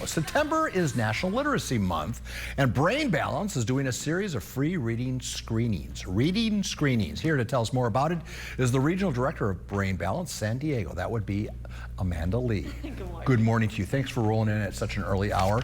September is National Literacy Month, and Brain Balance is doing a series of free reading screenings. Here to tell us more about it is the Regional Director of Brain Balance, San Diego. That would be Amanda Lee. Good morning. Good morning to you. Thanks for rolling in at such an early hour.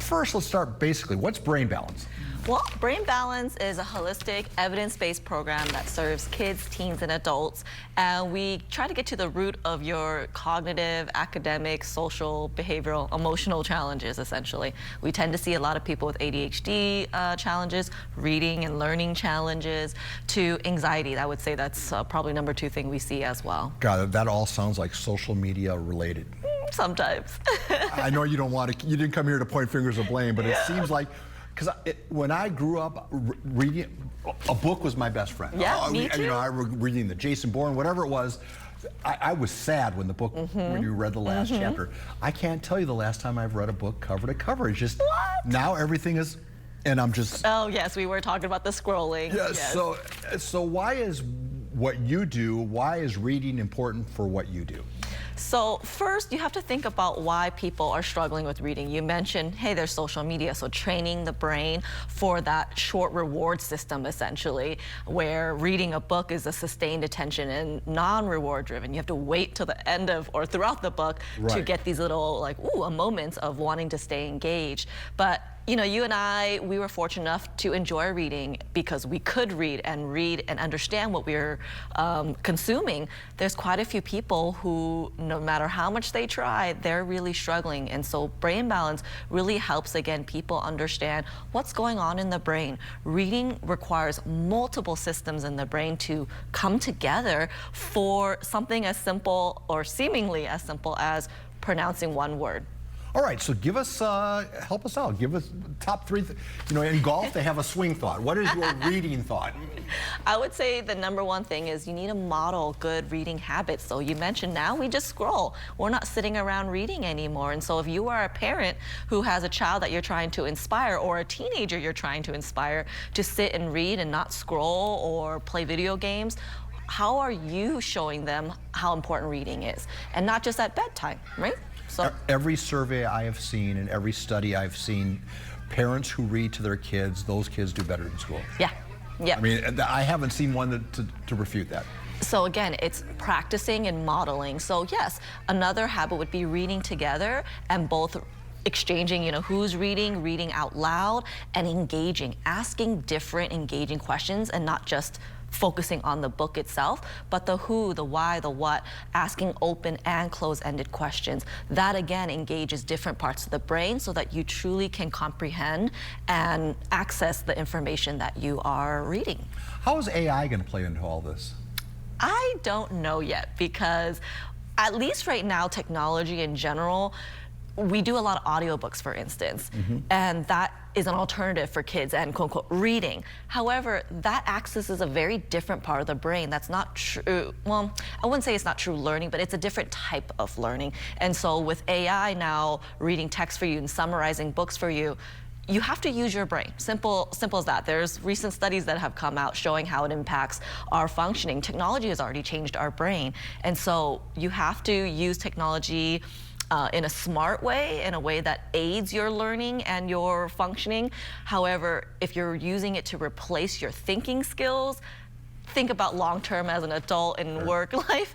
First, let's start basically. What's Brain Balance? Well, Brain Balance is a holistic, evidence-based program that serves kids, teens, and adults. And we try to get to the root of your cognitive, academic, social, behavioral, emotional challenges, essentially. We tend to see a lot of people with ADHD challenges, reading and learning challenges, to anxiety. I would say that's probably number 2 thing we see as well. God, that all sounds like social media related. Sometimes. I know you don't want to, you didn't come here to point fingers of blame, but it seems like, because when I grew up, reading a book was my best friend. Yeah, me too. You know, I was reading the Jason Bourne, whatever it was. I was sad when the book, when you read the last chapter. I can't tell you the last time I've read a book cover to cover. It's just, now everything is, and I'm just. Oh yes, we were talking about the scrolling. Yeah, yes. So why is what you do, why is reading important for what you do? So first, you have to think about why people are struggling with reading. You mentioned, hey, there's social media, so training the brain for that short reward system, essentially, where reading a book is a sustained attention and non-reward driven. You have to wait till the end of or throughout the book to get these little, like, moments of wanting to stay engaged. But you know, you and I, we were fortunate enough to enjoy reading because we could read and understand what we were consuming. There's quite a few people who, no matter how much they try, they're really struggling. And so Brain Balance really helps, again, people understand what's going on in the brain. Reading requires multiple systems in the brain to come together for something as simple, or seemingly as simple, as pronouncing one word. All right, so give us, help us out. Give us top 3. You know, in golf, they have a swing thought. What is your reading thought? I would say the number 1 thing is you need to model good reading habits. So you mentioned now we just scroll. We're not sitting around reading anymore. And so if you are a parent who has a child that you're trying to inspire, or a teenager you're trying to inspire to sit and read and not scroll or play video games, how are you showing them how important reading is? And not just at bedtime, right? So every survey I have seen and every study I've seen, parents who read to their kids, those kids do better in school. Yeah, yeah. I mean, I haven't seen one to refute that. So again, it's practicing and modeling. So yes, another habit would be reading together and both exchanging, you know, who's reading out loud, and engaging, asking different engaging questions, and not just focusing on the book itself, but the who, the why, the what, asking open and close-ended questions. That again engages different parts of the brain so that you truly can comprehend and access the information that you are reading. How is AI going to play into all this? I don't know yet, because at least right now, technology in general, we do a lot of audiobooks, for instance, and that is an alternative for kids and quote-unquote reading. However, that accesses a very different part of the brain that's not true, well, I wouldn't say it's not true learning, but it's a different type of learning. And so with AI now reading text for you and summarizing books for you, you have to use your brain. Simple as that. There's recent studies that have come out showing how it impacts our functioning. Technology has already changed our brain. And so you have to use technology in a smart way, in a way that aids your learning and your functioning. However, if you're using it to replace your thinking skills, think about long-term as an adult in work life.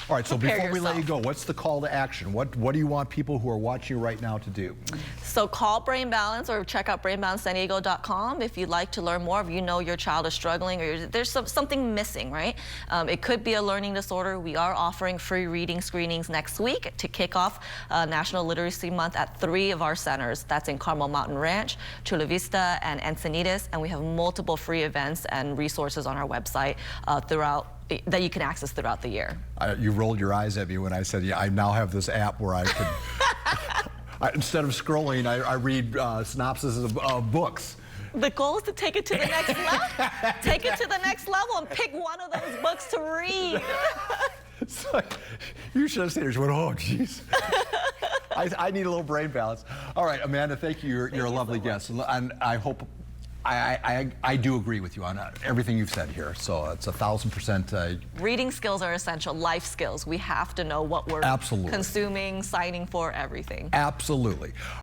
All right, so before we let you yourself. go, what's the call to action? What do you want people who are watching you right now to do? So call Brain Balance or check out brainbalancesandiego.com if you'd like to learn more. If you know your child is struggling or there's something missing, right? It could be a learning disorder. We are offering free reading screenings next week to kick off National Literacy Month at 3 of our centers. That's in Carmel Mountain Ranch, Chula Vista, and Encinitas. And we have multiple free events and resources on our website that you can access throughout the year. You rolled your eyes at me when I said, yeah, I now have this app where I can, instead of scrolling, I read synopses of books. The goal is to take it to the next level. Take it to the next level and pick one of those books to read. It's like, you should have seen her. She went, oh, jeez. I need a little brain balance. All right, Amanda, thank you. You're a lovely guest. And I hope I do agree with you on everything you've said here. So it's 1,000%. Reading skills are essential, life skills. We have to know what we're consuming, signing for, everything. Absolutely.